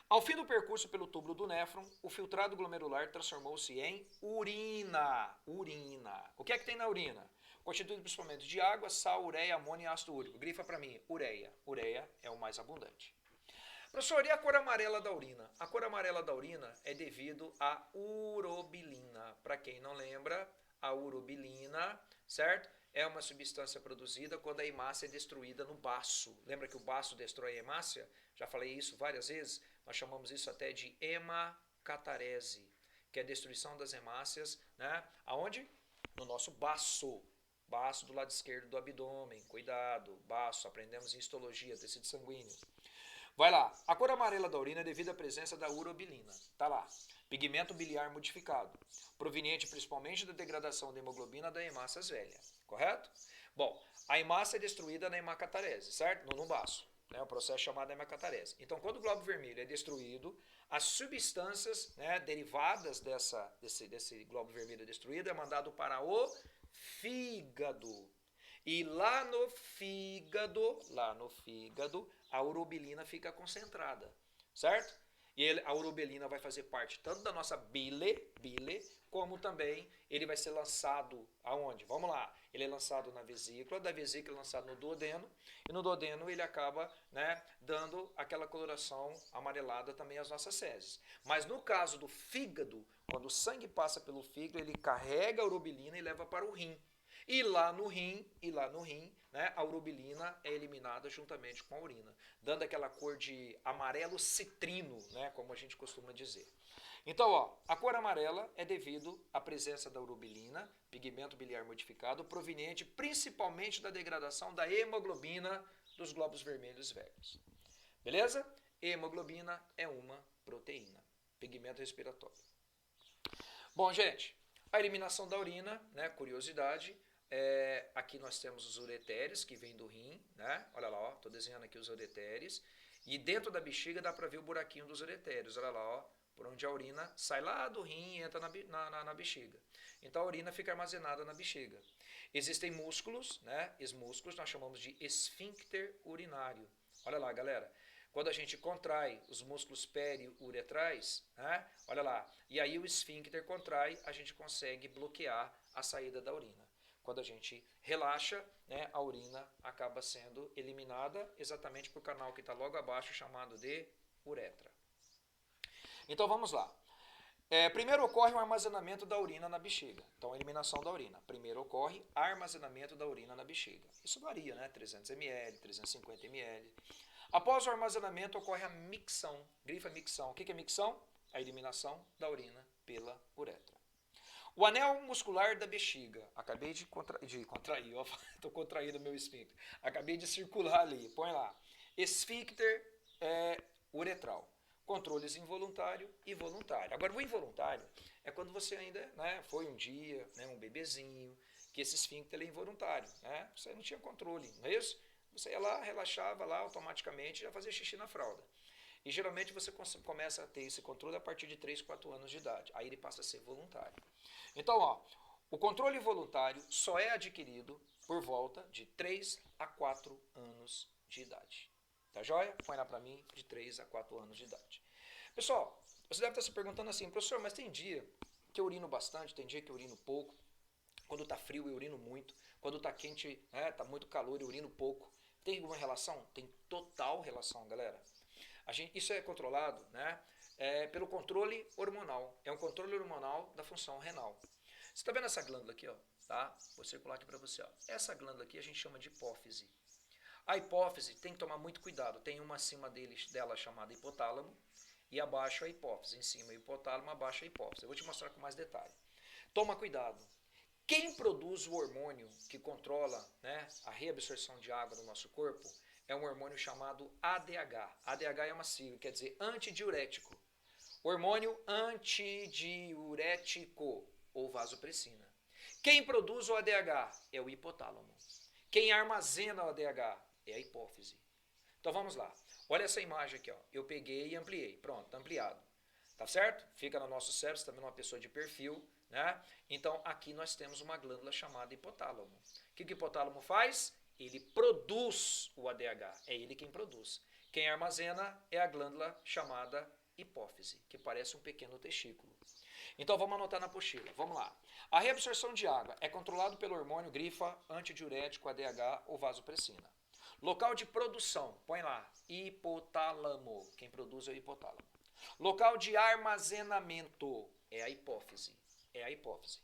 Ao fim do percurso pelo túbulo do néfron, o filtrado glomerular transformou-se em urina. Urina. O que é que tem na urina? Constituído principalmente de água, sal, ureia, amônio e ácido úrico. Grifa para mim, ureia. Ureia é o mais abundante. Professor, e a cor amarela da urina? A cor amarela da urina é devido à urobilina. Para quem não lembra, a urobilina, certo? É uma substância produzida quando a hemácia é destruída no baço. Lembra que o baço destrói a hemácia? Já falei isso várias vezes. Nós chamamos isso até de hemacatarese, que é a destruição das hemácias, né? Aonde? No nosso baço. Baço do lado esquerdo do abdômen. Cuidado, baço. Aprendemos em histologia, tecido sanguíneo. Vai lá. A cor amarela da urina é devido à presença da urobilina. Tá lá. Pigmento biliar modificado, proveniente principalmente da degradação da hemoglobina da hemácias velha. Correto? Bom, a hemácia é destruída na hemacatarese, certo? No baço. É um processo chamado hemacatarese. Então, quando o glóbulo vermelho é destruído, as substâncias, né, derivadas desse glóbulo vermelho destruído é mandado para o fígado. E lá no fígado, a urobilina fica concentrada, certo? E a urobilina vai fazer parte tanto da nossa bile, como também ele vai ser lançado aonde? Vamos lá. Ele é lançado na vesícula, da vesícula é lançado no duodeno, e no duodeno ele acaba, né, dando aquela coloração amarelada também às nossas fezes. Mas no caso do fígado, quando o sangue passa pelo fígado, ele carrega a urobilina e leva para o rim. E lá no rim, né, a urobilina é eliminada juntamente com a urina, dando aquela cor de amarelo citrino, né, como a gente costuma dizer. Então, ó, a cor amarela é devido à presença da urobilina, pigmento biliar modificado, proveniente principalmente da degradação da hemoglobina dos glóbulos vermelhos velhos. Beleza? Hemoglobina é uma proteína, pigmento respiratório. Bom, gente, a eliminação da urina, né, curiosidade, aqui nós temos os ureteres, que vêm do rim, né? Olha lá, ó, tô desenhando aqui os ureteres. E dentro da bexiga dá para ver o buraquinho dos uretérios. Olha lá, ó, por onde a urina sai lá do rim e entra na bexiga. Então a urina fica armazenada na bexiga. Existem músculos, né? Esses músculos nós chamamos de esfíncter urinário. Olha lá, galera. Quando a gente contrai os músculos periuretrais, né? Olha lá, e aí o esfíncter contrai, a gente consegue bloquear a saída da urina. Quando a gente relaxa, né, a urina acaba sendo eliminada exatamente para o canal que está logo abaixo, chamado de uretra. Então vamos lá. Primeiro ocorre o armazenamento da urina na bexiga. Então, a eliminação da urina. Primeiro ocorre armazenamento da urina na bexiga. Isso varia, né? 300 ml, 350 ml. Após o armazenamento, ocorre a micção. Grifa micção. O que é micção? A eliminação da urina pela uretra. O anel muscular da bexiga. Acabei de contrair, ó. Estou contraindo meu esfíncter. Acabei de circular ali. Põe lá. Esfíncter uretral. Controles involuntário e voluntário. Agora, o involuntário é quando você ainda, né, foi um dia, né, um bebezinho, que esse esfíncter é involuntário. Né? Você não tinha controle, não é isso? Você ia lá, relaxava lá automaticamente e já fazia xixi na fralda. E geralmente você começa a ter esse controle a partir de 3, 4 anos de idade. Aí ele passa a ser voluntário. Então, ó, o controle voluntário só é adquirido por volta de 3 a 4 anos de idade. Tá joia? Põe lá pra mim, de 3 a 4 anos de idade. Pessoal, você deve estar se perguntando assim, professor, mas tem dia que eu urino bastante, tem dia que eu urino pouco. Quando tá frio eu urino muito. Quando tá quente, né, tá muito calor eu urino pouco. Tem alguma relação? Tem total relação, galera. Isso é controlado, né, pelo controle hormonal. É um controle hormonal da função renal. Você está vendo essa glândula aqui, ó? Tá? Vou circular aqui para você. Ó. Essa glândula aqui a gente chama de hipófise. A hipófise tem que tomar muito cuidado. Tem uma acima dela chamada hipotálamo e abaixo a hipófise. Em cima o hipotálamo, abaixo a hipófise. Eu vou te mostrar com mais detalhe. Toma cuidado. Quem produz o hormônio que controla, né, a reabsorção de água no nosso corpo é um hormônio chamado ADH. ADH é uma sigla, quer dizer antidiurético. Hormônio antidiurético ou vasopressina. Quem produz o ADH é o hipotálamo. Quem armazena o ADH é a hipófise. Então vamos lá. Olha essa imagem aqui, ó. Eu peguei e ampliei. Pronto, tá ampliado. Tá certo? Fica no nosso cérebro, você tá vendo uma pessoa de perfil, né? Então aqui nós temos uma glândula chamada hipotálamo. O que o hipotálamo faz? Ele produz o ADH. É ele quem produz. Quem armazena é a glândula chamada hipófise, que parece um pequeno testículo. Então vamos anotar na apostila. Vamos lá. A reabsorção de água é controlado pelo hormônio grifa antidiurético ADH ou vasopressina. Local de produção, põe lá, hipotálamo. Quem produz é o hipotálamo. Local de armazenamento é a hipófise. É a hipófise.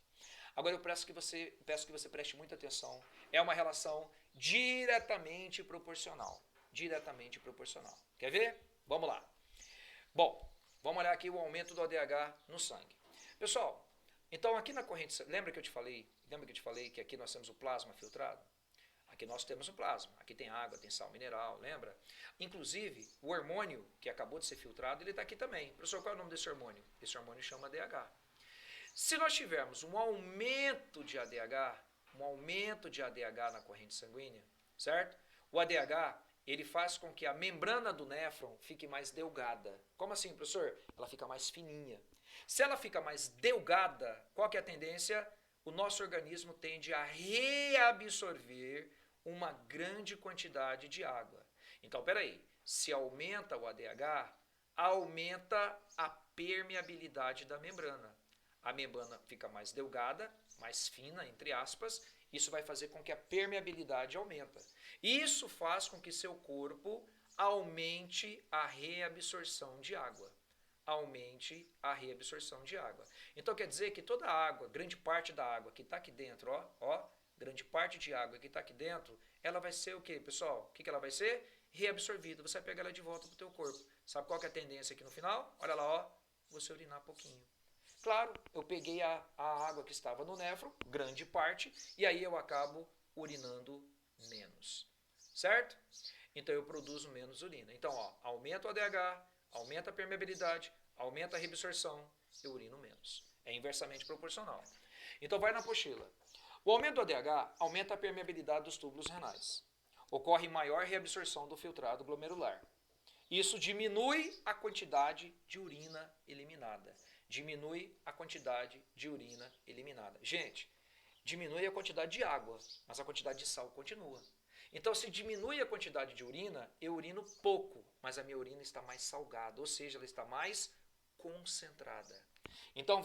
Agora eu peço que você preste muita atenção. É uma relação diretamente proporcional. Diretamente proporcional. Quer ver? Vamos lá. Bom, vamos olhar aqui o aumento do ADH no sangue. Pessoal, então aqui na corrente, lembra que eu te falei que aqui nós temos o plasma filtrado? Aqui nós temos o plasma, aqui tem água, tem sal mineral, lembra? Inclusive, o hormônio que acabou de ser filtrado, ele está aqui também. Professor, qual é o nome desse hormônio? Esse hormônio chama ADH. Se nós tivermos um aumento de ADH na corrente sanguínea, certo? O ADH, ele faz com que a membrana do néfron fique mais delgada. Como assim, professor? Ela fica mais fininha. Se ela fica mais delgada, qual que é a tendência? O nosso organismo tende a reabsorver uma grande quantidade de água. Então, peraí, se aumenta o ADH, aumenta a permeabilidade da membrana. A membrana fica mais delgada, mais fina, entre aspas, isso vai fazer com que a permeabilidade aumenta. Isso faz com que seu corpo aumente a reabsorção de água. Aumente a reabsorção de água. Então quer dizer que toda a água, grande parte da água que está aqui dentro, grande parte de água que está aqui dentro, ela vai ser o quê, pessoal? O que ela vai ser? Reabsorvida. Você vai pegar ela de volta para o teu corpo. Sabe qual que é a tendência aqui no final? Olha lá, você urinar pouquinho. Claro, eu peguei a água que estava no néfron, grande parte, e aí eu acabo urinando menos. Certo? Então eu produzo menos urina. Então, aumenta o ADH, aumenta a permeabilidade, aumenta a reabsorção, eu urino menos. É inversamente proporcional. Então vai na apostila. O aumento do ADH aumenta a permeabilidade dos túbulos renais. Ocorre maior reabsorção do filtrado glomerular. Isso diminui a quantidade de urina eliminada. Diminui a quantidade de urina eliminada. Gente, diminui a quantidade de água, mas a quantidade de sal continua. Então, se diminui a quantidade de urina, eu urino pouco, mas a minha urina está mais salgada, ou seja, ela está mais concentrada. Então,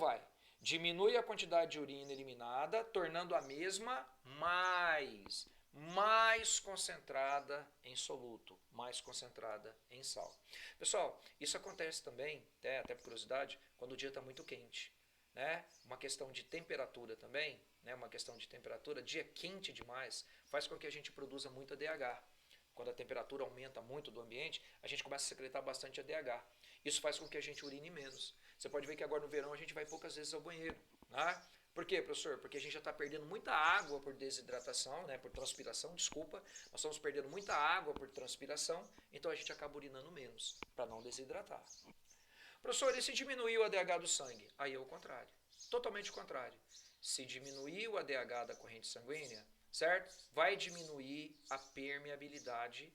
diminui a quantidade de urina eliminada, tornando a mesma mais concentrada em soluto, mais concentrada em sal. Pessoal, isso acontece também, até por curiosidade, quando o dia está muito quente. Né? Uma questão de temperatura também, né? Uma questão de temperatura, dia quente demais, faz com que a gente produza muito ADH. Quando a temperatura aumenta muito do ambiente, a gente começa a secretar bastante ADH. Isso faz com que a gente urine menos. Você pode ver que agora no verão a gente vai poucas vezes ao banheiro. Né? Por quê, professor? Porque a gente já está perdendo muita água por desidratação, né? Por transpiração, desculpa. Nós estamos perdendo muita água por transpiração, então a gente acaba urinando menos, para não desidratar. Professor, e se diminuir o ADH do sangue? Aí é o contrário, totalmente o contrário. Se diminuir o ADH da corrente sanguínea, certo? Vai diminuir a permeabilidade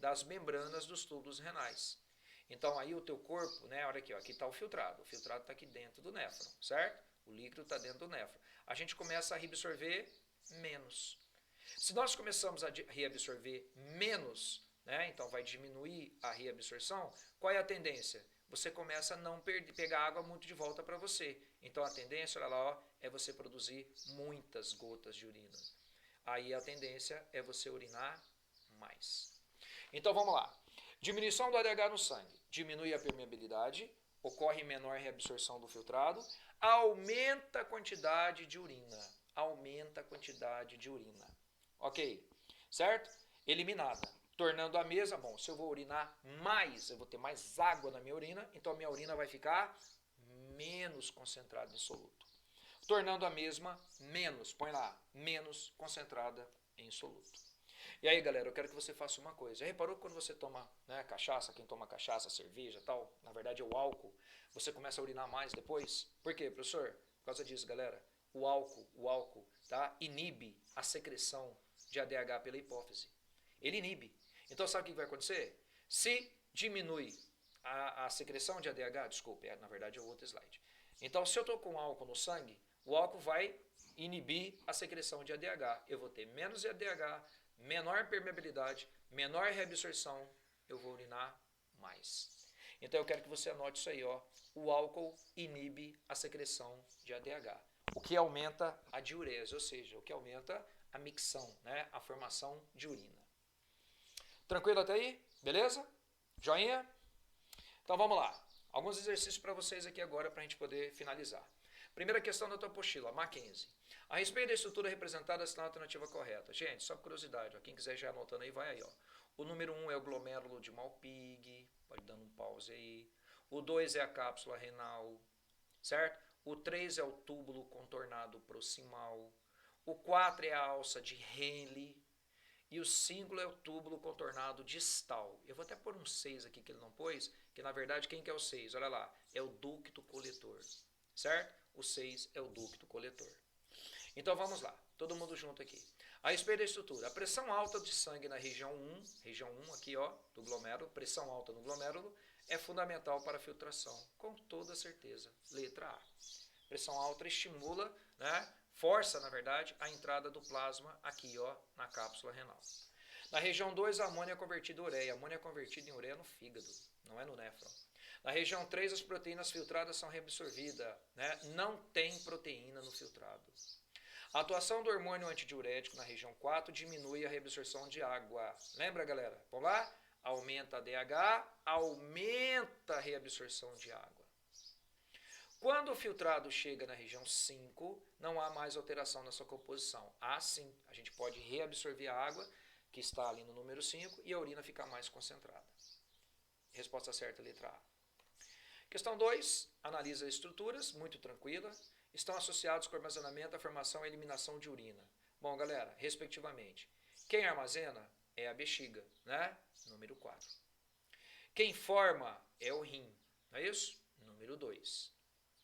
das membranas dos túbulos renais. Então aí o teu corpo, né, olha aqui, ó, aqui está o filtrado está aqui dentro do néfron, certo? O líquido está dentro do néfron. A gente começa a reabsorver menos. Se nós começamos a reabsorver menos, né, então vai diminuir a reabsorção, qual é a tendência? Você começa a não pegar água muito de volta para você. Então a tendência, olha lá, ó, é você produzir muitas gotas de urina. Aí a tendência é você urinar mais. Então vamos lá. Diminuição do ADH no sangue. Diminui a permeabilidade, ocorre menor reabsorção do filtrado, aumenta a quantidade de urina. Aumenta a quantidade de urina. Ok? Certo? Eliminada. Tornando a mesma, bom, se eu vou urinar mais, eu vou ter mais água na minha urina, então a minha urina vai ficar menos concentrada em soluto. Tornando a mesma menos, põe lá, menos concentrada em soluto. E aí, galera, eu quero que você faça uma coisa. Já reparou que quando você toma, né, cachaça, quem toma cachaça, cerveja e tal, na verdade é o álcool, você começa a urinar mais depois? Por quê, professor? Por causa disso, galera. O álcool, tá, inibe a secreção de ADH pela hipófise. Ele inibe. Então, sabe o que vai acontecer? Se diminui a secreção de ADH, desculpe, na verdade é o outro slide. Então, se eu estou com álcool no sangue, o álcool vai inibir a secreção de ADH. Eu vou ter menos ADH, menor permeabilidade, menor reabsorção, eu vou urinar mais. Então eu quero que você anote isso aí, ó. O álcool inibe a secreção de ADH, o que aumenta a diurese, ou seja, o que aumenta a micção, né? A formação de urina. Tranquilo até aí? Beleza? Joinha? Então vamos lá. Alguns exercícios para vocês aqui agora para a gente poder finalizar. Primeira questão da tua apostila, Mackenzie. A respeito da estrutura representada, está na alternativa correta. Gente, só por curiosidade, ó, quem quiser já anotando aí, vai aí. Ó. O número 1 é o glomérulo de Malpighi, pode dando um pause aí. O 2 é a cápsula renal, certo? O 3 é o túbulo contornado proximal. O 4 é a alça de Henle. E o 5 é o túbulo contornado distal. Eu vou até pôr um 6 aqui que ele não pôs, que na verdade quem que é o 6? Olha lá, é o ducto coletor, certo? O 6 é o ducto coletor. Então vamos lá, todo mundo junto aqui. A respeito da estrutura, a pressão alta de sangue na região 1 aqui ó, do glomérulo, pressão alta no glomérulo, é fundamental para a filtração, com toda certeza. Letra A. Pressão alta estimula, né, força, na verdade, a entrada do plasma aqui ó, na cápsula renal. Na região 2, a amônia é convertida em ureia. A amônia é convertida em ureia no fígado, não é no néfron. Na região 3, as proteínas filtradas são reabsorvidas, né? Não tem proteína no filtrado. A atuação do hormônio antidiurético na região 4 diminui a reabsorção de água. Lembra, galera? Vamos lá? Aumenta a DH, aumenta a reabsorção de água. Quando o filtrado chega na região 5, não há mais alteração na sua composição. Sim, a gente pode reabsorver a água, que está ali no número 5, e a urina ficar mais concentrada. Resposta certa, letra A. Questão 2, analisa estruturas, muito tranquila. Estão associados com o armazenamento, a formação e a eliminação de urina. Bom, galera, respectivamente, quem armazena é a bexiga, né? Número 4. Quem forma é o rim, não é isso? Número 2.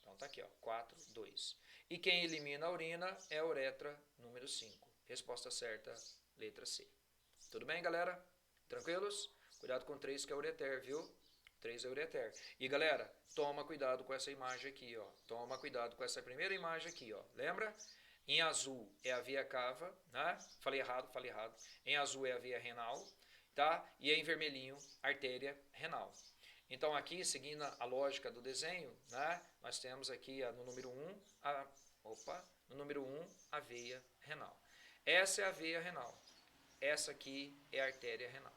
Então tá aqui, ó, 4, 2. E quem elimina a urina é a uretra, número 5. Resposta certa, letra C. Tudo bem, galera? Tranquilos? Cuidado com 3, que é ureter, viu? 3 é ureter. E galera, toma cuidado com essa imagem aqui, ó. Toma cuidado com essa primeira imagem aqui, ó. Lembra? Em azul é a veia cava, né? Falei errado. Em azul é a veia renal, tá? E em vermelhinho, artéria renal. Então aqui, seguindo a lógica do desenho, né? Nós temos aqui no número 1, a veia renal. Essa é a veia renal. Essa aqui é a artéria renal.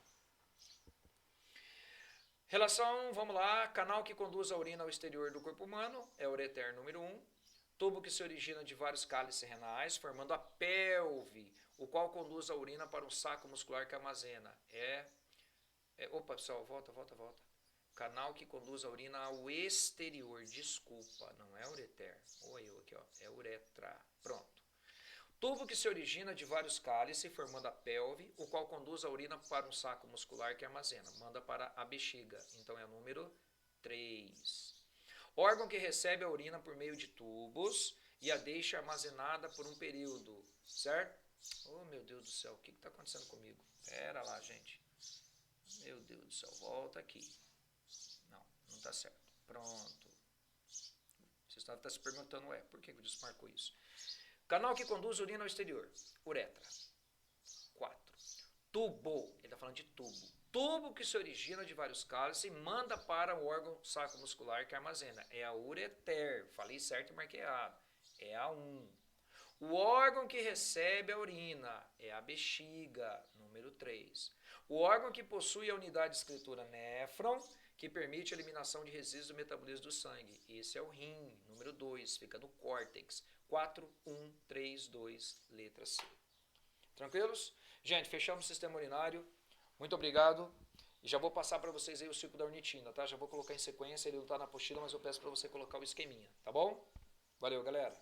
Relação, vamos lá, canal que conduz a urina ao exterior do corpo humano, é o ureter número 1. Tubo que se origina de vários cálices renais, formando a pelve, o qual conduz a urina para um saco muscular que armazena. Opa, pessoal, volta. Canal que conduz a urina ao exterior, desculpa, não é ureter. Ou eu aqui, ó, é uretra. Pronto. Tubo que se origina de vários cálices, formando a pelve, o qual conduz a urina para um saco muscular que armazena. Manda para a bexiga. Então é o número 3. Órgão que recebe a urina por meio de tubos e a deixa armazenada por um período. Certo? Oh, meu Deus do céu, o que está acontecendo comigo? Pera lá, gente. Meu Deus do céu, volta aqui. Não está certo. Pronto. Você estava se perguntando, por que o desmarcou isso? Canal que conduz a urina ao exterior. Uretra. 4. Tubo. Ele está falando de tubo. Tubo que se origina de vários cálices e manda para o órgão saco muscular que armazena. É a ureter. Falei certo e marquei errado. É a 1. O órgão que recebe a urina é a bexiga. Número 3. O órgão que possui a unidade de escritura néfron, que permite a eliminação de resíduos do metabolismo do sangue. Esse é o rim. Número 2. Fica no córtex. 4, 1, 3, 2, letra C. Tranquilos? Gente, fechamos o sistema urinário. Muito obrigado. E já vou passar para vocês aí o ciclo da ornitina, tá? Já vou colocar em sequência, ele não está na apostila, mas eu peço para você colocar o esqueminha, tá bom? Valeu, galera.